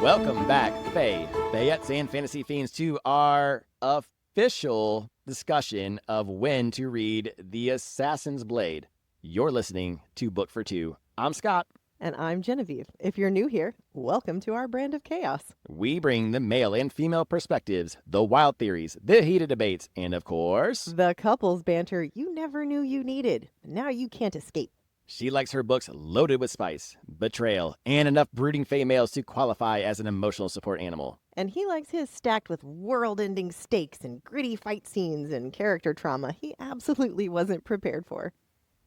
Welcome back, Fayettes, and Fantasy Fiends, to our official discussion of when to read The Assassin's Blade. You're listening to Book for Two. I'm Scott. And I'm Genevieve. If you're new here, welcome to our brand of chaos. We bring the male and female perspectives, the wild theories, the heated debates, and of course, the couples banter you never knew you needed. Now you can't escape. She likes her books loaded with spice, betrayal, and enough brooding fae males to qualify as an emotional support animal. And he likes his stacked with world-ending stakes and gritty fight scenes and character trauma he absolutely wasn't prepared for.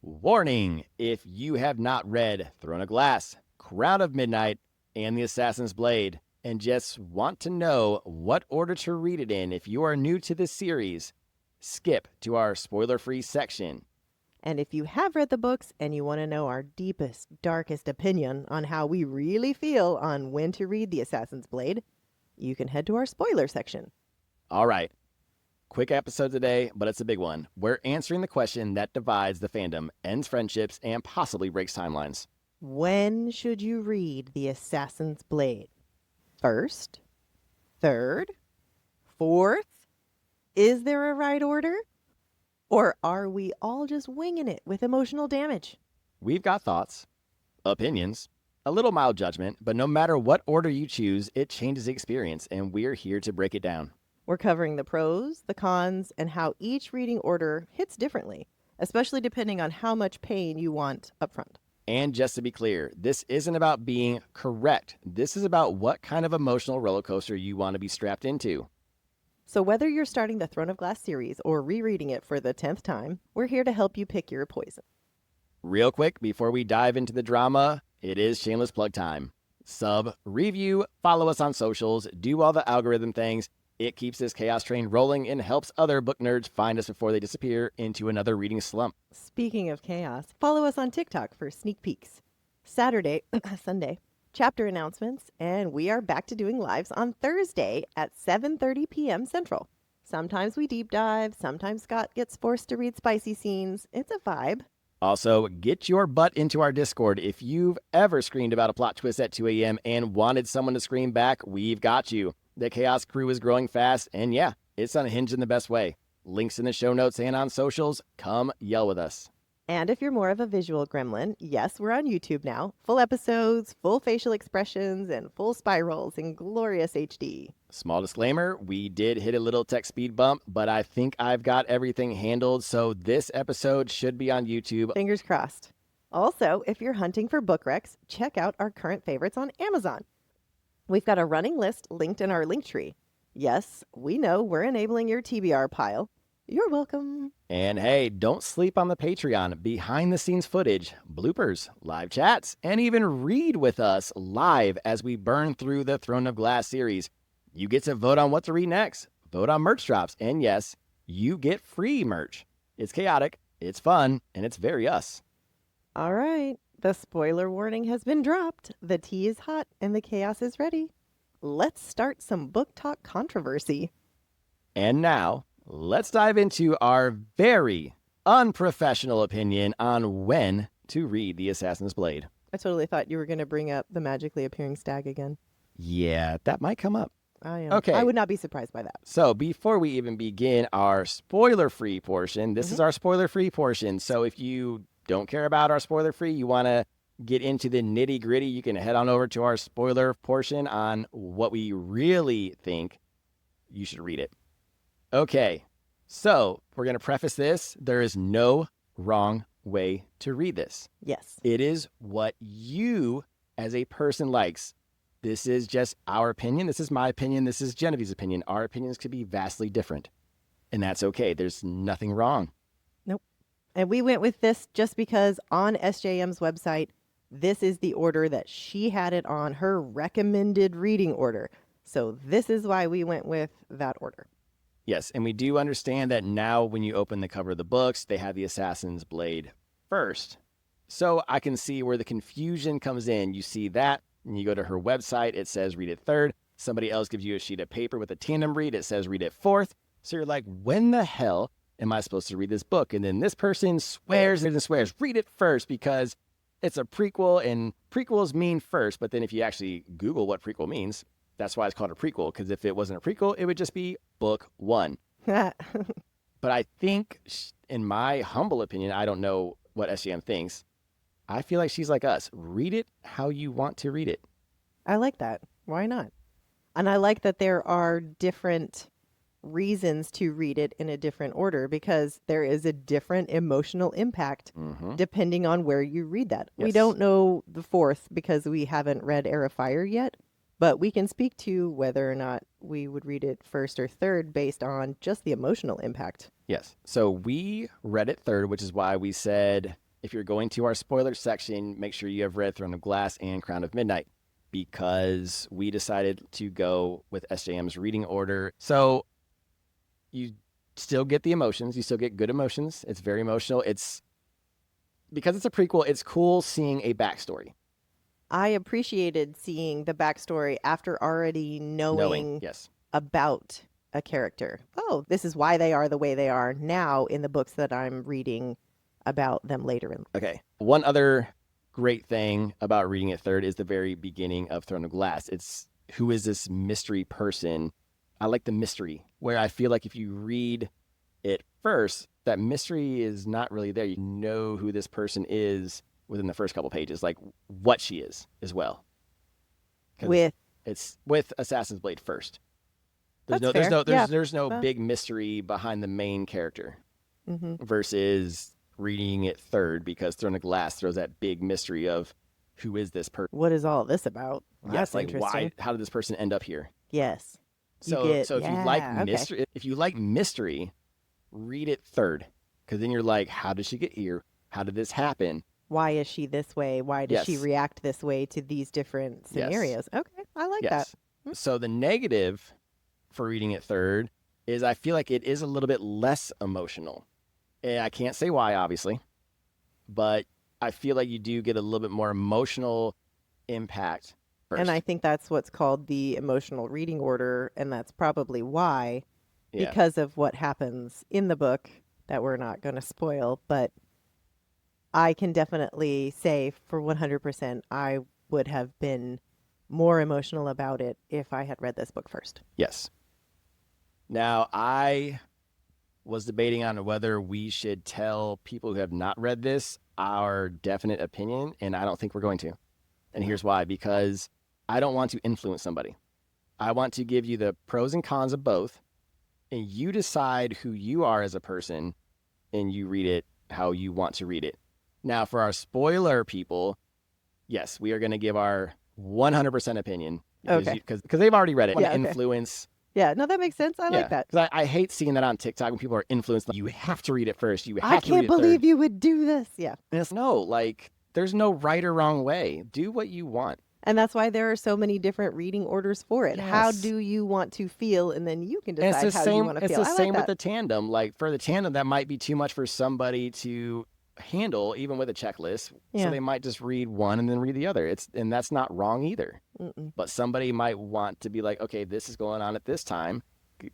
Warning! If you have not read Throne of Glass, Crown of Midnight, and The Assassin's Blade, and just want to know what order to read it in if you are new to this series, skip to our spoiler-free section. And if you have read the books and you want to know our deepest, darkest opinion on how we really feel on when to read The Assassin's Blade, you can head to our spoiler section. All right. Quick episode today, but it's a big one. We're answering the question that divides the fandom, ends friendships, and possibly breaks timelines. When should you read The Assassin's Blade? First? Third? Fourth? Is there a right order? Or are we all just winging it with emotional damage? We've got thoughts, opinions, a little mild judgment, but no matter what order you choose, it changes the experience, and we're here to break it down. We're covering the pros, the cons, and how each reading order hits differently, especially depending on how much pain you want up front. And just to be clear, this isn't about being correct. This is about what kind of emotional roller coaster you want to be strapped into. So whether you're starting the Throne of Glass series or rereading it for the 10th time, we're here to help you pick your poison. Real quick, before we dive into the drama, it is shameless plug time. Sub, review, follow us on socials, do all the algorithm things. It keeps this chaos train rolling and helps other book nerds find us before they disappear into another reading slump. Speaking of chaos, follow us on TikTok for sneak peeks. Sunday, chapter announcements, and we are back to doing lives on Thursday at 7:30 p.m. Central. Sometimes we deep dive, sometimes Scott gets forced to read spicy scenes. It's a vibe. Also, get your butt into our Discord. If you've ever screamed about a plot twist at 2 a.m. and wanted someone to scream back, we've got you. The Chaos crew is growing fast, and yeah, it's unhinged in the best way. Links in the show notes and on socials. Come yell with us. And if you're more of a visual gremlin, yes, we're on YouTube now. Full episodes, full facial expressions, and full spirals in glorious HD. Small disclaimer, we did hit a little tech speed bump, but I think I've got everything handled, so this episode should be on YouTube. Fingers crossed. Also, if you're hunting for book recs, check out our current favorites on Amazon. We've got a running list linked in our link tree. Yes, we know we're enabling your TBR pile. You're welcome. And hey, don't sleep on the Patreon. Behind the scenes footage, bloopers, live chats, and even read with us live as we burn through the Throne of Glass series. You get to vote on what to read next, vote on merch drops, and yes, you get free merch. It's chaotic, it's fun, and it's very us. All right, the spoiler warning has been dropped. The tea is hot and the chaos is ready. Let's start some book talk controversy. And now, let's dive into our very unprofessional opinion on when to read The Assassin's Blade. I totally thought you were going to bring up the magically appearing stag again. Yeah, that might come up. I am. Okay. I would not be surprised by that. So before we even begin our spoiler-free portion, this is our spoiler-free portion. So if you don't care about our spoiler-free, you want to get into the nitty-gritty, you can head on over to our spoiler portion on what we really think you should read it. Okay, so we're going to preface this. There is no wrong way to read this. Yes. It is what you as a person likes. This is just our opinion. This is my opinion. This is Genevieve's opinion. Our opinions could be vastly different. And that's okay. There's nothing wrong. Nope. And we went with this just because on SJM's website, this is the order that she had it on her recommended reading order. So this is why we went with that order. Yes, and we do understand that now when you open the cover of the books, they have the Assassin's Blade first. So I can see where the confusion comes in. You see that, and you go to her website, it says read it third. Somebody else gives you a sheet of paper with a tandem read, it says read it fourth. So you're like, when the hell am I supposed to read this book? And then this person swears and swears, read it first because it's a prequel, and prequels mean first, but then if you actually Google what prequel means, that's why it's called a prequel, because if it wasn't a prequel, it would just be book one. But I think, in my humble opinion, I don't know what SJM thinks, I feel like she's like us. Read it how you want to read it. I like that. Why not? And I like that there are different reasons to read it in a different order because there is a different emotional impact depending on where you read that. Yes. We don't know the fourth because we haven't read Heir of Fire yet, but we can speak to whether or not we would read it first or third based on just the emotional impact. Yes. So we read it third, which is why we said if you're going to our spoiler section, make sure you have read Throne of Glass and Crown of Midnight, because we decided to go with SJM's reading order. So you still get the emotions. You still get good emotions. It's very emotional. Because it's a prequel, it's cool seeing a backstory. I appreciated seeing the backstory after already knowing yes. about a character. Oh, this is why they are the way they are now in the books that I'm reading about them later in. Okay. One other great thing about reading it third is the very beginning of Throne of Glass. It's who is this mystery person? I like the mystery, where I feel like if you read it first, that mystery is not really there. You know who this person is within the first couple pages, like what she is as well. It's with Assassin's Blade first. There's no big mystery behind the main character versus reading it third, because Throne of Glass throws that big mystery of who is this person? What is all this about? Well, yes, that's like interesting. how did this person end up here? Yes. So if you like mystery, if you like mystery, read it third, because then you're like, how did she get here? How did this happen? Why is she this way? Why does she react this way to these different scenarios? Yes. Okay, I like that. So the negative for reading it third is I feel like it is a little bit less emotional. And I can't say why, obviously, but I feel like you do get a little bit more emotional impact first. And I think that's what's called the emotional reading order, and that's probably why, because of what happens in the book that we're not going to spoil, but I can definitely say for 100% I would have been more emotional about it if I had read this book first. Yes. Now, I was debating on whether we should tell people who have not read this our definite opinion, and I don't think we're going to. And here's why. Because I don't want to influence somebody. I want to give you the pros and cons of both, and you decide who you are as a person, and you read it how you want to read it. Now, for our spoiler people, yes, we are going to give our 100% opinion. Because they've already read it. Influence. Yeah, no, that makes sense. I like that. Because I hate seeing that on TikTok when people are influenced. Like, you have to read it first. I can't believe you would do this. Yeah. And there's no right or wrong way. Do what you want. And that's why there are so many different reading orders for it. Yes. How do you want to feel? And then you can decide how you want to feel. It's the same with the tandem. Like, for the tandem, that might be too much for somebody to handle, even with a checklist. Yeah. So they might just read one and then read the other. And that's not wrong either. But somebody might want to be like, okay, this is going on at this time,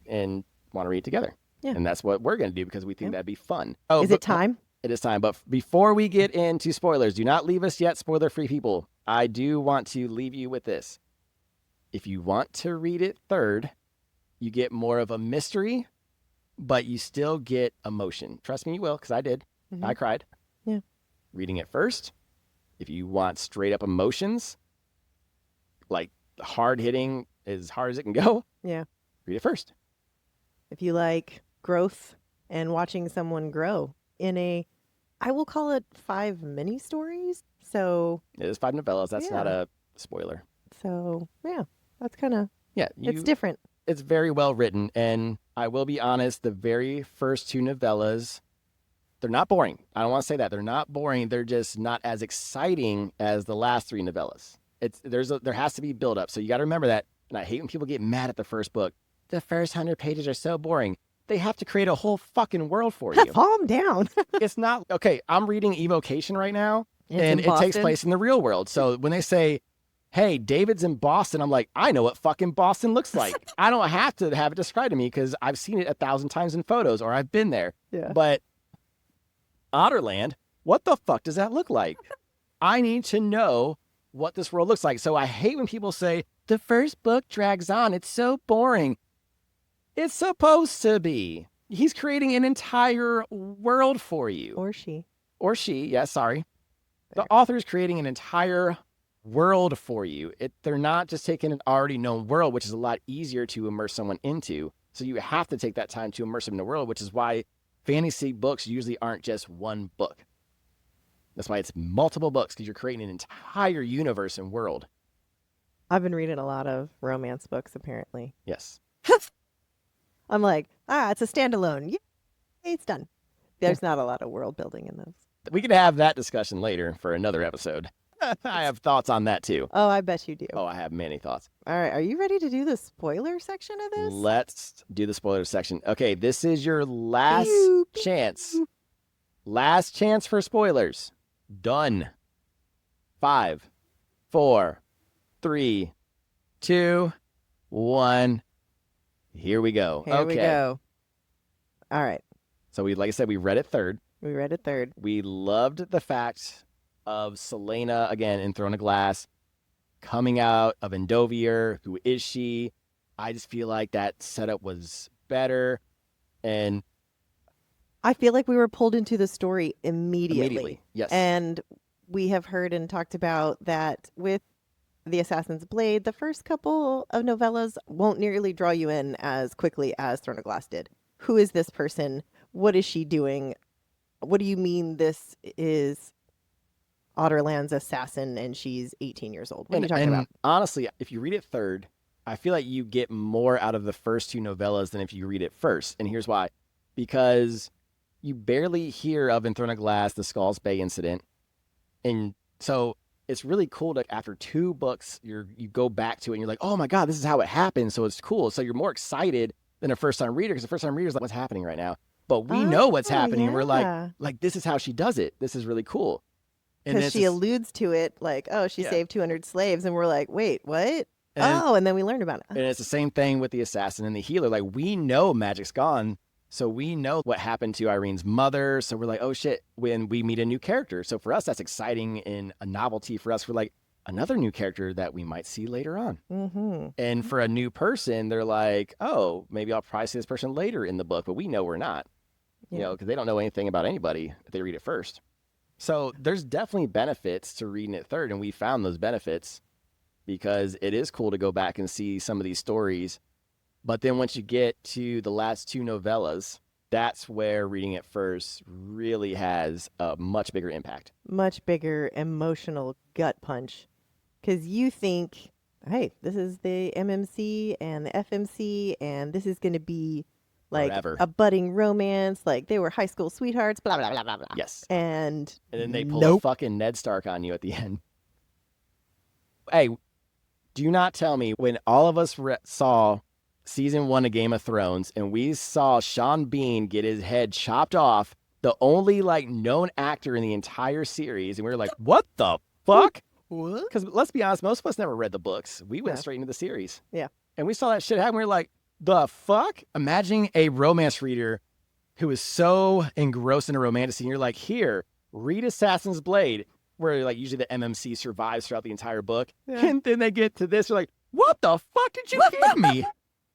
and want to read it together. Yeah. And that's what we're going to do, because we think that'd be fun. Is it time? It is time. But before we get into spoilers, do not leave us yet, spoiler-free people. I do want to leave you with this. If you want to read it third, you get more of a mystery, but you still get emotion. Trust me, you will, because I did. I cried. Yeah. Reading it first, if you want straight up emotions, like hard hitting as hard as it can go, read it first. If you like growth and watching someone grow in I will call it 5 mini stories. So it is 5 novellas. That's not a spoiler. So that's kind of it's different. It's very well written, and I will be honest, the very first 2 novellas, they're not boring. I don't want to say that. They're not boring. They're just not as exciting as the last 3 novellas. There has to be build up. So you got to remember that. And I hate when people get mad at the first book. The first 100 pages are so boring. They have to create a whole fucking world for you. Calm down. It's not okay. I'm reading Evocation right now, and it takes place in the real world. So when they say, hey, David's in Boston, I'm like, I know what fucking Boston looks like. I don't have to have it described to me because I've seen it 1,000 times in photos, or I've been there. Yeah. But Otterland, what the fuck does that look like? I need to know what this world looks like. So I hate when people say, the first book drags on. It's so boring. It's supposed to be. He's creating an entire world for you. Or she. Or she, yeah, sorry. There. The author is creating an entire world for you. They're not just taking an already known world, which is a lot easier to immerse someone into. So you have to take that time to immerse them in the world, which is why fantasy books usually aren't just one book. That's why it's multiple books, because you're creating an entire universe and world. I've been reading a lot of romance books, apparently. Yes. I'm like, it's a standalone. Yeah, it's done. There's not a lot of world building in those. We could have that discussion later for another episode. I have thoughts on that too. Oh, I bet you do. Oh, I have many thoughts. All right. Are you ready to do the spoiler section of this? Let's do the spoiler section. Okay, this is your last chance. Last chance for spoilers. Done. 5, 4, 3, 2, 1. Here we go. Here we go. All right. So like I said, we read it third. We read it third. We loved the fact of Celaena, again, in Throne of Glass, coming out of Endovier. Who is she? I just feel like that setup was better. And I feel like we were pulled into the story immediately. Yes. And we have heard and talked about that with The Assassin's Blade. The first couple of novellas won't nearly draw you in as quickly as Throne of Glass did. Who is this person? What is she doing? What do you mean this is Otterland's assassin and she's 18 years old? What are you talking about? Honestly, if you read it third, I feel like you get more out of the first two novellas than if you read it first. And here's why. Because you barely hear of in Throne of Glass the Skulls Bay incident. And so it's really cool that after 2 books, you go back to it and you're like, oh my God, this is how it happened. So it's cool. So you're more excited than a first-time reader, because the first-time reader is like, what's happening right now? But we know what's happening. Yeah. We're like, this is how she does it. This is really cool. Because she alludes to it like, oh, she saved 200 slaves. And we're like, wait, what? And then we learned about it. And it's the same thing with the assassin and the healer. Like, we know magic's gone. So we know what happened to Irene's mother. So we're like, oh shit, when we meet a new character. So for us, that's exciting and a novelty for us. We're like, another new character that we might see later on. Mm-hmm. And for a new person, they're like, oh, maybe I'll probably see this person later in the book, but we know we're not. You know, because they don't know anything about anybody if they read it first. So there's definitely benefits to reading it third, and we found those benefits because it is cool to go back and see some of these stories. But then once you get to the last 2 novellas, that's where reading it first really has a much bigger impact. Much bigger emotional gut punch. Because you think, hey, this is the MMC and the FMC, and this is going to be like forever. A budding romance. Like they were high school sweethearts, blah, blah, blah, blah, blah. Yes. And then they pull a fucking Ned Stark on you at the end. Hey, do not tell me when all of us saw season 1 of Game of Thrones and we saw Sean Bean get his head chopped off, the only like known actor in the entire series, and we were like, what the fuck? What? Because let's be honest, most of us never read the books. We went straight into the series. Yeah. And we saw that shit happen. We were like, the fuck? Imagining a romance reader who is so engrossed in a romantic scene. You're like, here, read Assassin's Blade, where like usually the MMC survives throughout the entire book. Yeah. And then they get to this, you're like, what the fuck did you give me?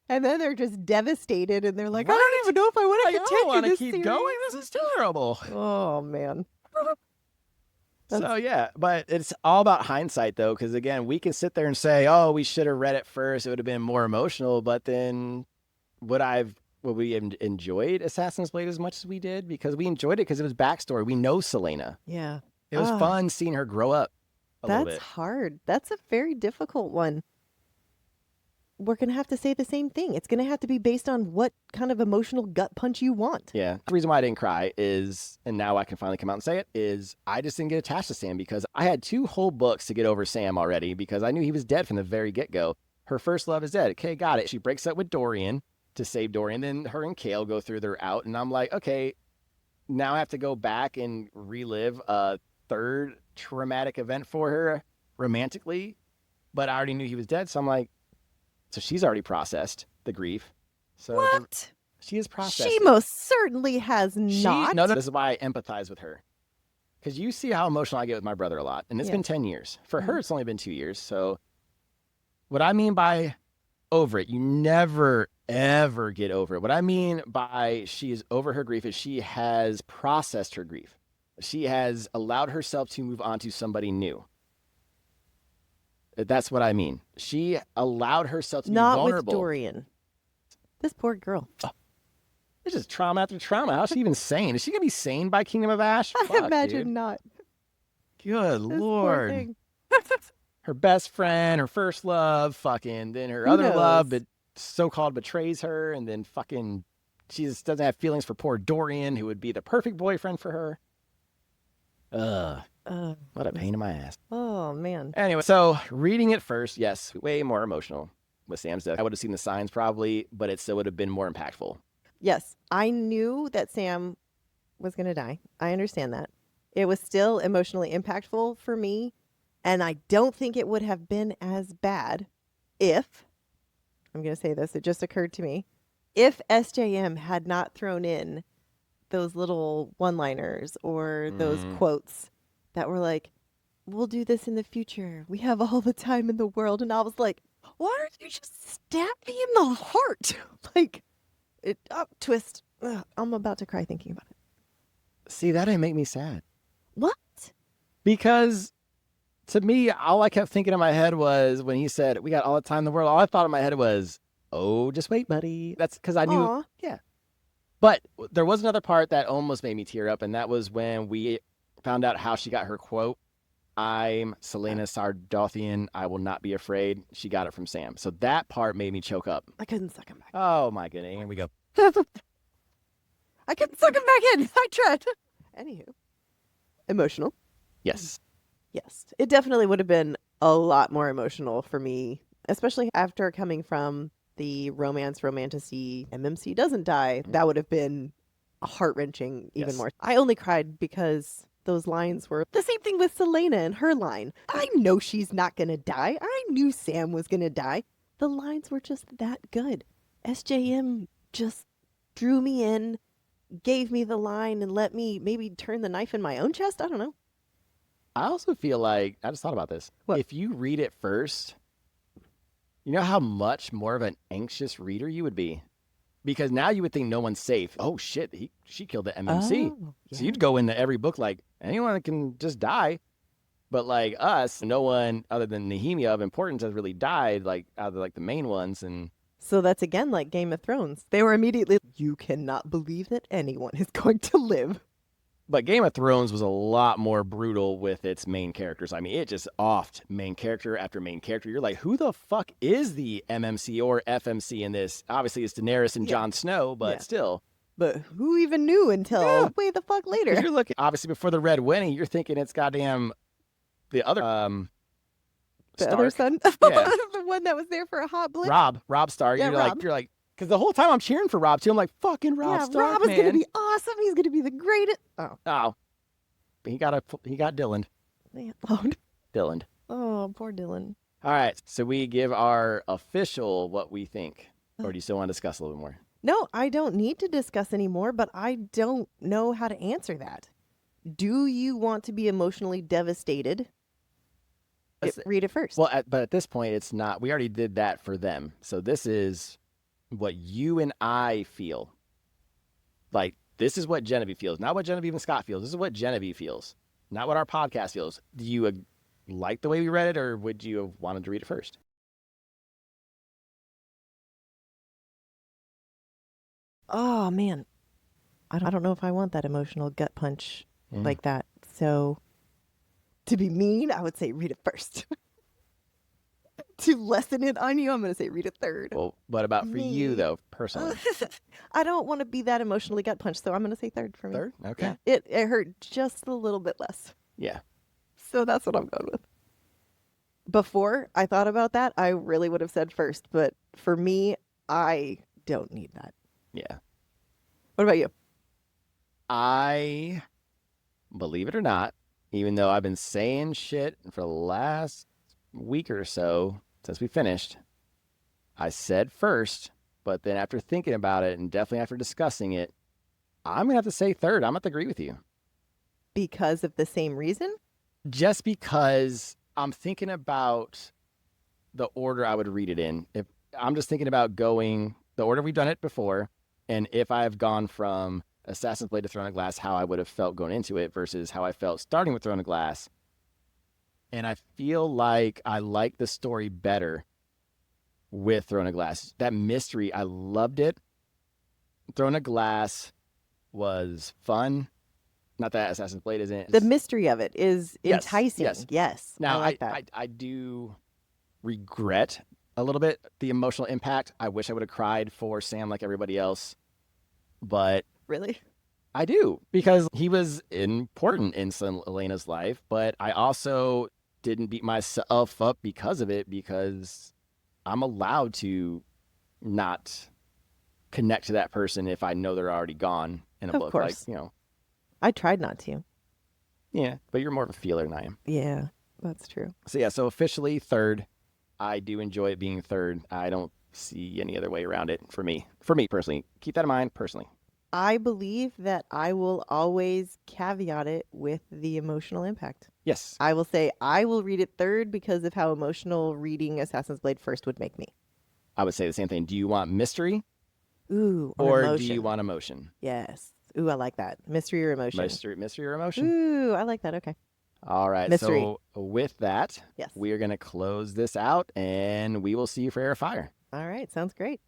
And then they're just devastated, and they're like, I don't even know if I want to continue I don't want to this keep series. going. This is terrible. Oh, man. So, yeah, but it's all about hindsight, though, because, again, we can sit there and say, oh, we should have read it first. It would have been more emotional. But then would we have enjoyed Assassin's Blade as much as we did? Because we enjoyed it because it was backstory. We know Celaena. Yeah. It was fun seeing her grow up a little bit. That's hard. That's a very difficult one. We're going to have to say the same thing. It's going to have to be based on what kind of emotional gut punch you want. Yeah. The reason why I didn't cry is, and now I can finally come out and say it, is I just didn't get attached to Sam because I had 2 whole books to get over Sam already because I knew he was dead from the very get-go. Her first love is dead. Okay, got it. She breaks up with Dorian to save Dorian. Then her and Kale go through their out. And I'm like, okay, now I have to go back and relive a third traumatic event for her romantically. But I already knew he was dead. So I'm like, so she's already processed the grief. So what? She is processed. She most certainly has not. No, this is why I empathize with her. because you see how emotional I get with my brother a lot, and it's been Yes. 10 years. For her, it's only been 2 years. So what I mean by over it, you never, ever get over it. What I mean by she is over her grief is she has processed her grief. She has allowed herself to move on to somebody new. That's what I mean. She allowed herself to be Not with vulnerable. Dorian. This poor girl. It's just trauma after trauma. How's she even sane? Is she going to be sane by Kingdom of Ash? I Fuck, imagine dude. not. Good This poor Lord. thing. Her best friend, her first love, fucking, then her Who other love, knows? but so-called betrays her, and then fucking she just doesn't have feelings for poor Dorian, who would be the perfect boyfriend for her. What a pain in my ass. Oh, man. Anyway, so reading it first, yes, way more emotional with Sam's death. I would have seen the signs probably, but it still would have been more impactful. Yes, I knew that Sam was going to die. I understand that. It was still emotionally impactful for me, and I don't think it would have been as bad if, I'm going to say this, it just occurred to me, if SJM had not thrown in those little one-liners or those quotes that were like, we'll do this in the future. We have all the time in the world. And I was like, why don't you just stab me in the heart? Like, twist. Ugh, I'm about to cry thinking about it. See, that didn't make me sad. What? Because to me, all I kept thinking in my head was when he said, we got all the time in the world, all I thought in my head was, oh, just wait, buddy. That's because I knew. Aw. Yeah. But there was another part that almost made me tear up, and that was when we found out how she got her quote. I'm Celaena Sardothian. I will not be afraid. She got it from Sam. So that part made me choke up. I couldn't suck him back. Oh, my goodness. Here we go. I couldn't suck him back in. I tried. Anywho. Emotional. Yes. Yes. It definitely would have been a lot more emotional for me, especially after coming from the romantasy MMC doesn't die. That would have been heart-wrenching even Yes. more. I only cried because those lines were the same thing with Celaena and her line. I know she's not going to die. I knew Sam was going to die. The lines were just that good. SJM just drew me in, gave me the line, and let me maybe turn the knife in my own chest. I don't know. I also feel like, I just thought about this. What? If you read it first, you know how much more of an anxious reader you would be? Because now you would think no one's safe. Oh, shit, she killed the MMC. Oh, So you'd go into every book like, anyone can just die. But like us, no one other than Nehemia of importance has really died, like out of like the main ones. And So that's again like Game of Thrones. They were immediately, you cannot believe that anyone is going to live. But Game of Thrones was a lot more brutal with its main characters. I mean, it just offed main character after main character. You're like, who the fuck is the MMC or FMC in this? Obviously, it's Daenerys and Jon Snow, but Yeah. still. But who even knew until way the fuck 'Cause later? you're looking, obviously, before the Red Wedding, you're thinking it's goddamn the other The other Stark. son? Yeah. The one that was there for a hot blip? Rob Stark. Yeah, you're Rob. like, because the whole time I'm cheering for Rob too. I'm like, fucking Rob yeah, Stark, Rob is man. going to be awesome. He's going to be the greatest. Oh, Oh, he got Dylan. man. Dylan. Oh, poor Dylan. All right, so we give our official what we think, or do you still want to discuss a little bit more? No, I don't need to discuss anymore, but I don't know how to answer that. Do you want to be emotionally devastated? Read it first. Well, but at this point, it's not. We already did that for them, so this is what you and I feel. Like, this is what Genevieve feels, not what Genevieve and Scott feels. This is what Genevieve feels, not what our podcast feels. Do you like the way we read it, or would you have wanted to read it first? Oh, man. I don't know if I want that emotional gut punch like that. So, to be mean, I would say read it first. To lessen it on you, I'm going to say read it third. Well, what about for you, Me. though, personally? I don't want to be that emotionally gut punched, so I'm going to say third for me. Third? Okay. Yeah, it hurt just a little bit less. Yeah. So that's what I'm going with. Before I thought about that, I really would have said first, but for me, I don't need that. Yeah. What about you? I, believe it or not, even though I've been saying shit for the last week or so since we finished, I said first, but then after thinking about it and definitely after discussing it, I'm going to have to say third. I'm going to agree with you. Because of the same reason? Just because I'm thinking about the order I would read it in. If I'm just thinking about going the order we've done it before, and if I've gone from Assassin's Blade to Throne of Glass, how I would have felt going into it versus how I felt starting with Throne of Glass. And I feel like I like the story better with Throne of Glass. That mystery, I loved it. Throne of Glass was fun. Not that Assassin's Blade isn't. The mystery of it is Yes, enticing. yes. Yes. Now, I like that. I do regret a little bit the emotional impact. I wish I would have cried for Sam like everybody else, but Really? I do because he was important in Celaena's life, but I also didn't beat myself up because of it because I'm allowed to not connect to that person if I know they're already gone in a Of book. course. Like, I tried not to. yeah, but you're more of a feeler than I am. Yeah, that's true. So yeah, so officially third. I do enjoy it being third. I don't see any other way around it for me. For me personally. Keep that in mind personally. I believe that I will always caveat it with the emotional impact. Yes. I will say I will read it third because of how emotional reading Assassin's Blade first would make me. I would say the same thing. Do you want mystery Ooh, or emotion. do you want emotion? Yes. Ooh, I like that. Mystery or emotion? Mystery or emotion? Ooh, I like that. Okay. All right. Mystery. So with that, Yes. we are going to close this out and we will see you for Air of Fire. All right. Sounds great.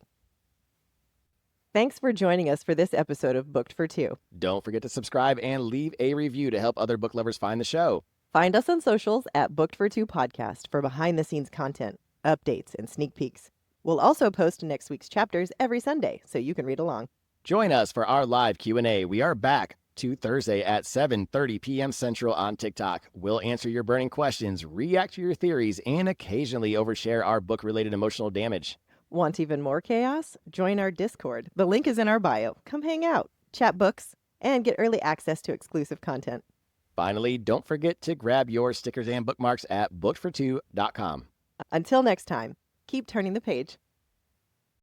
Thanks for joining us for this episode of Booked for Two. Don't forget to subscribe and leave a review to help other book lovers find the show. Find us on socials at Booked for Two Podcast for behind-the-scenes content, updates, and sneak peeks. We'll also post next week's chapters every Sunday, so you can read along. Join us for our live Q&A. We are back to Thursday at 7:30 p.m. Central on TikTok. We'll answer your burning questions, react to your theories, and occasionally overshare our book-related emotional damage. Want even more chaos? Join our Discord. The link is in our bio. Come hang out, chat books, and get early access to exclusive content. Finally, don't forget to grab your stickers and bookmarks at bookedfor2.com. Until next time, keep turning the page.